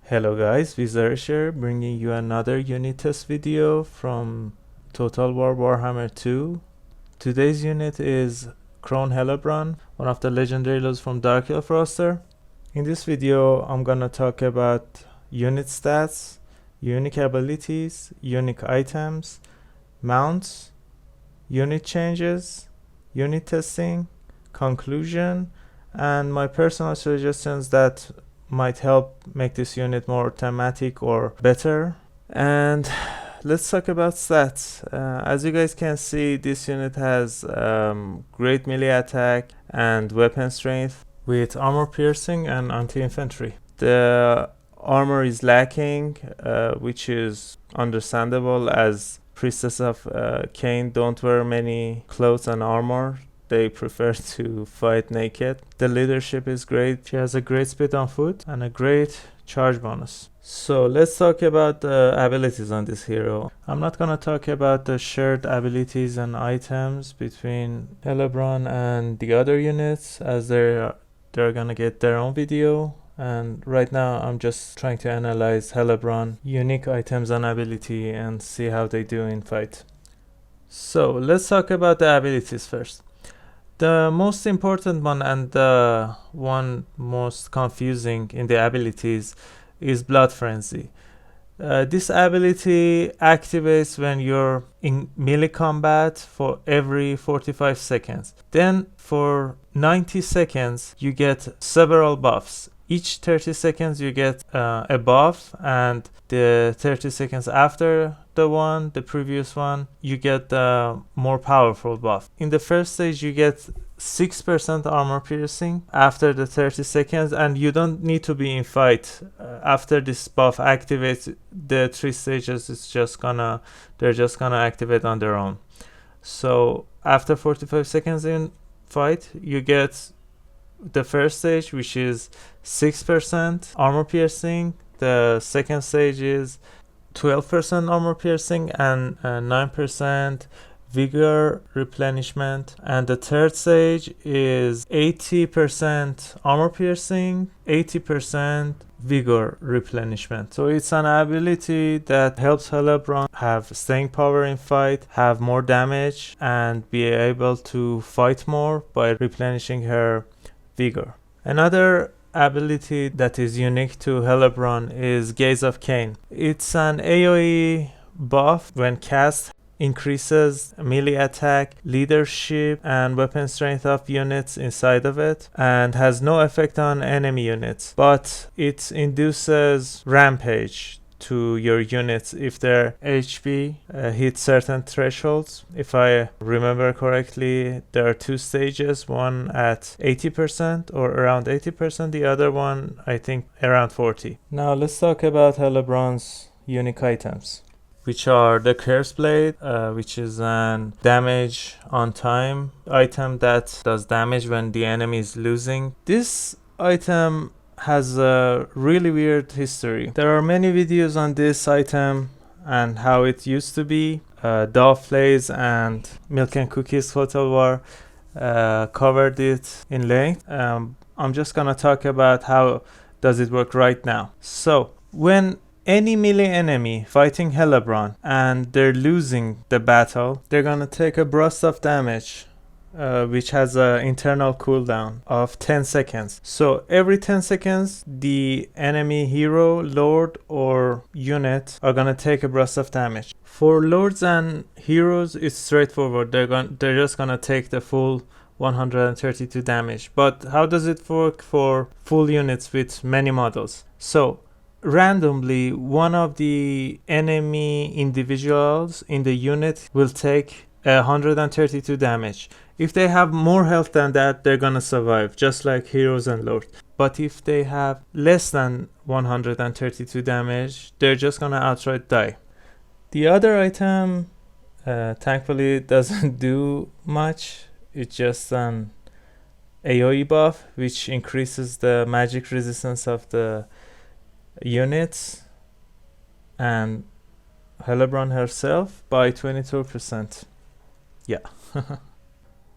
Hello guys, Vizaresh here, bringing you another unit test video from Total War Warhammer 2. Today's unit is Crown Hellebron, one of the legendary loads from Dark Elf roster. In this video, I'm gonna talk about unit stats, unique abilities, unique items, mounts, unit changes, unit testing, conclusion, and my personal suggestions that might help make this unit more thematic or better. And let's talk about stats. As you guys can see, this unit has great melee attack and weapon strength with armor piercing and anti-infantry. The armor is lacking, which is understandable as Priestess of Cain don't wear many clothes and armor. They prefer to fight naked. The leadership is great. She has a great speed on foot and a great charge bonus. So let's talk about the abilities on this hero. I'm not gonna talk about the shared abilities and items between Hellebron and the other units, as they're gonna get their own video. And right now I'm just trying to analyze Hellebron unique items and ability and see how they do in fight. So let's talk about the abilities first. The most important one and the one most confusing in the abilities is Blood Frenzy. This ability activates when you're in melee combat for every 45 seconds. Then for 90 seconds you get several buffs. Each 30 seconds you get a buff, and the 30 seconds after the previous one, you get the more powerful buff. In the first stage you get 6% armor piercing after the 30 seconds, and you don't need to be in fight. After this buff activates, the 3 stages they're just gonna activate on their own. So after 45 seconds in fight, you get the first stage, which is 6% armor piercing. The second stage is 12% armor piercing and 9% vigor replenishment, and the third stage is 80% armor piercing, 80% vigor replenishment. So it's an ability that helps Hellebron have staying power in fight, have more damage, and be able to fight more by replenishing her vigor. Another ability that is unique to Hellebron is Gaze of Cain. It's an AoE buff. When cast, increases melee attack, leadership, and weapon strength of units inside of it, and has no effect on enemy units, but it induces rampage to your units if their HP hits certain thresholds. If I remember correctly, there are 2 stages, one at 80% or around 80%, the other one I think around 40. Now let's talk about Hellebron's unique items, which are the Curse Blade, which is an damage on time item that does damage when the enemy is losing. This item has a really weird history. There are many videos on this item and how it used to be. Dove Plays and Milk and Cookies Total War covered it in length. I'm just gonna talk about how does it work right now. So when any melee enemy fighting Hellebron and they're losing the battle, they're gonna take a burst of damage, which has an internal cooldown of 10 seconds. So every 10 seconds, the enemy hero, lord, or unit are gonna take a burst of damage. For lords and heroes, it's straightforward. They're just gonna take the full 132 damage. But how does it work for full units with many models? So randomly, one of the enemy individuals in the unit will take 132 damage. If they have more health than that, they're gonna survive, just like heroes and lords. But if they have less than 132 damage, they're just gonna outright die. The other item thankfully doesn't do much. It's just an AoE buff, which increases the magic resistance of the units and Hellebron herself by 22%. Yeah.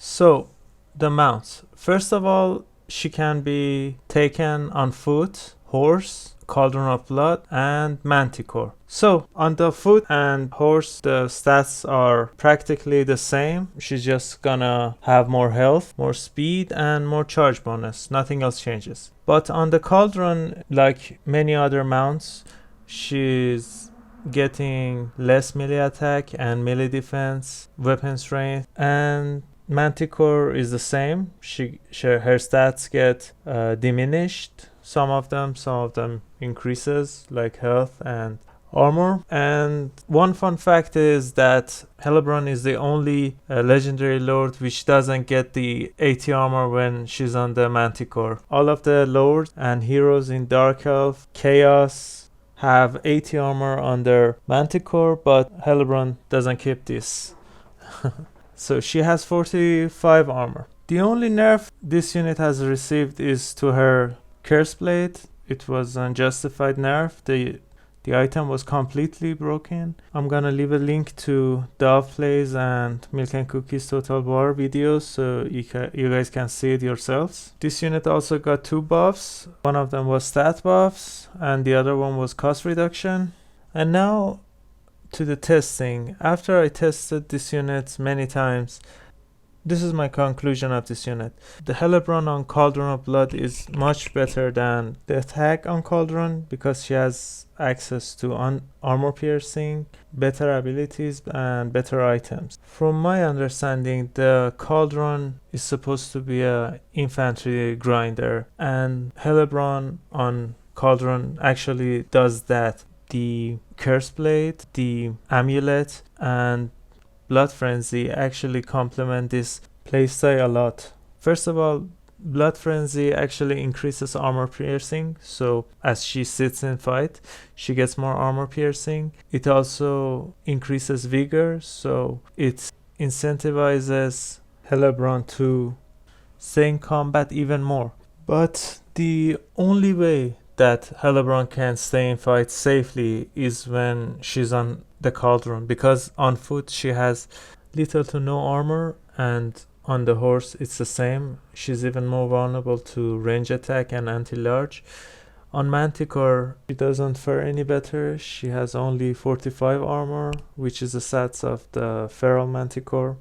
So the mounts. First of all, she can be taken on foot horse, cauldron of blood, and manticore. So on the foot and horse, the stats are practically the same. She's just gonna have more health, more speed, and more charge bonus. Nothing else changes. But on the cauldron, like many other mounts, she's getting less melee attack and melee defense, weapon strength, and manticore is the same. Her stats get diminished. Some of them increases, like health and armor. And one fun fact is that Hellebron is the only legendary lord which doesn't get the 80 armor when she's on the manticore. All of the lords and heroes in Dark Elf, Chaos have 80 armor on their manticore, but Hellebron doesn't keep this. So she has 45 armor. The only nerf this unit has received is to her Curse Blade. It was unjustified nerf. The item was completely broken. I'm gonna leave a link to Dove Plays and Milk and Cookies Total War videos so you guys can see it yourselves. This unit also got 2 buffs. One of them was stat buffs and the other one was cost reduction. And now to the testing. After I tested this unit many times, this is my conclusion of this unit. The Hellebron on Cauldron of Blood is much better than the attack on Cauldron because she has access to armor piercing, better abilities, and better items. From my understanding, the Cauldron is supposed to be a infantry grinder, and Hellebron on Cauldron actually does that. The Curse Blade, the Amulet, and Blood Frenzy actually complement this playstyle a lot. First of all, Blood Frenzy actually increases armor piercing, so as she sits in fight, she gets more armor piercing. It also increases vigor, so it incentivizes Hellebron to stay in combat even more. But the only way that Hellebron can stay in fight safely is when she's on the Cauldron, because on foot she has little to no armor, and on the horse it's the same. She's even more vulnerable to range attack and anti-large. On Manticore she doesn't fare any better. She has only 45 armor, which is the stats of the feral Manticore.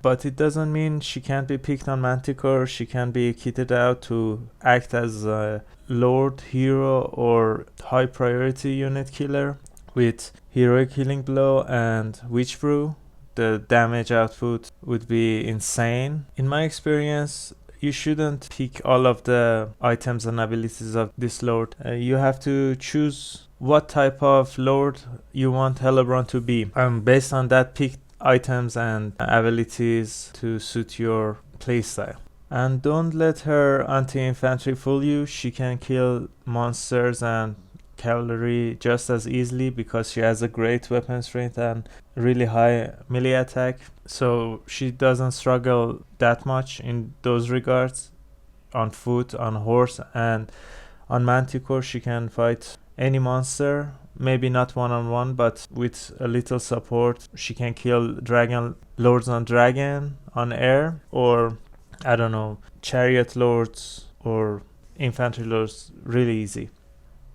But it doesn't mean she can't be picked on Manticore. She can be kitted out to act as a Lord, Hero, or high priority unit killer with Heroic Healing Blow and Witch Brew. The damage output would be insane. In my experience, you shouldn't pick all of the items and abilities of this Lord. You have to choose what type of Lord you want Hellebron to be. Based on that, pick items and abilities to suit your playstyle. And don't let her anti-infantry fool you. She can kill monsters and cavalry just as easily because she has a great weapon strength and really high melee attack. So she doesn't struggle that much in those regards. On foot, on horse, and on Manticore she can fight any monster. Maybe not one-on-one, but with a little support she can kill dragon lords on dragon on air, or I don't know, chariot lords or infantry lords really easy.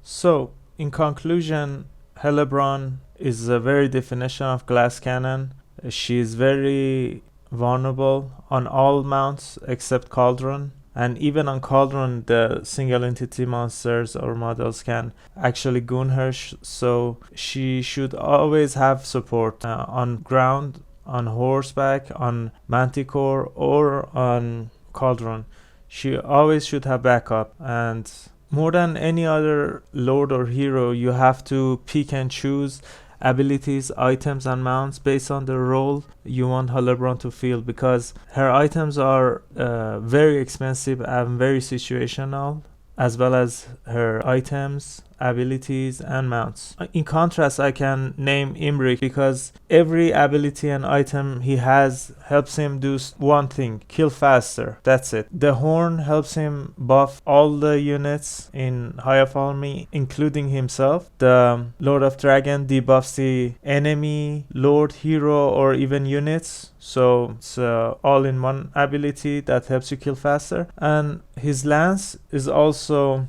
So in conclusion, Hellebron is a very definition of glass cannon. She is very vulnerable on all mounts except Cauldron. And even on Cauldron, the single entity monsters or models can actually goon her, so she should always have support on ground, on horseback, on Manticore, or on Cauldron. She always should have backup, and more than any other lord or hero, you have to pick and choose abilities, items, and mounts based on the role you want Hellebron to fill, because her items are very expensive and very situational, as well as her items, abilities, and mounts. In contrast, I can name Imrik because every ability and item he has helps him do one thing: kill faster. That's it. The horn helps him buff all the units in High of Army, including himself. The Lord of Dragon debuffs the enemy, lord, hero, or even units. So it's all-in-one ability that helps you kill faster. And his lance is also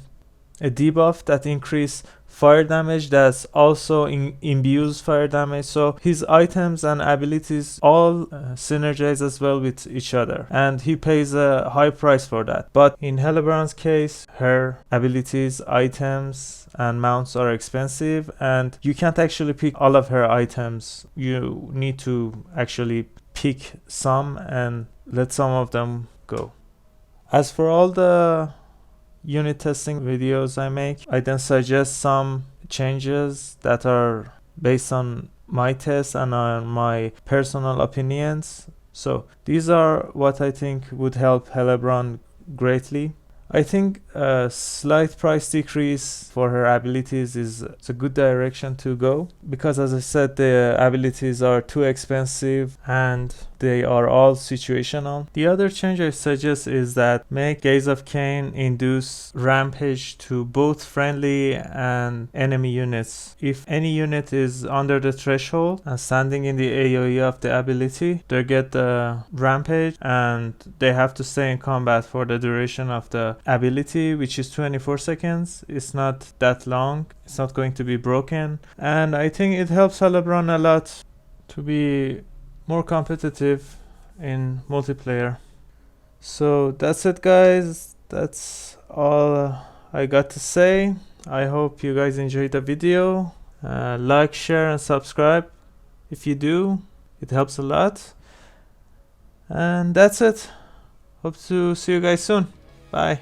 a debuff that increase fire damage that's also imbues fire damage, so his items and abilities all synergize as well with each other, and he pays a high price for that. But in Hellebron's case, her abilities, items and mounts are expensive, and you can't actually pick all of her items. You need to actually pick some and let some of them go. As for all the unit testing videos I make, I then suggest some changes that are based on my tests and on my personal opinions. So these are what I think would help Hellebron greatly. I think a slight price decrease for her abilities is a good direction to go, because as I said, the abilities are too expensive and they are all situational. The other change I suggest is that make Gaze of Cain induce rampage to both friendly and enemy units. If any unit is under the threshold and standing in the AoE of the ability, they get the rampage and they have to stay in combat for the duration of the ability, which is 24 seconds. It's not that long. It's not going to be broken, and I think it helps Hellebron a lot to be more competitive in multiplayer. So that's it, guys. That's all I got to say. I hope you guys enjoyed the video. Like, share and subscribe. If you do, it helps a lot. And that's it. Hope to see you guys soon. Bye.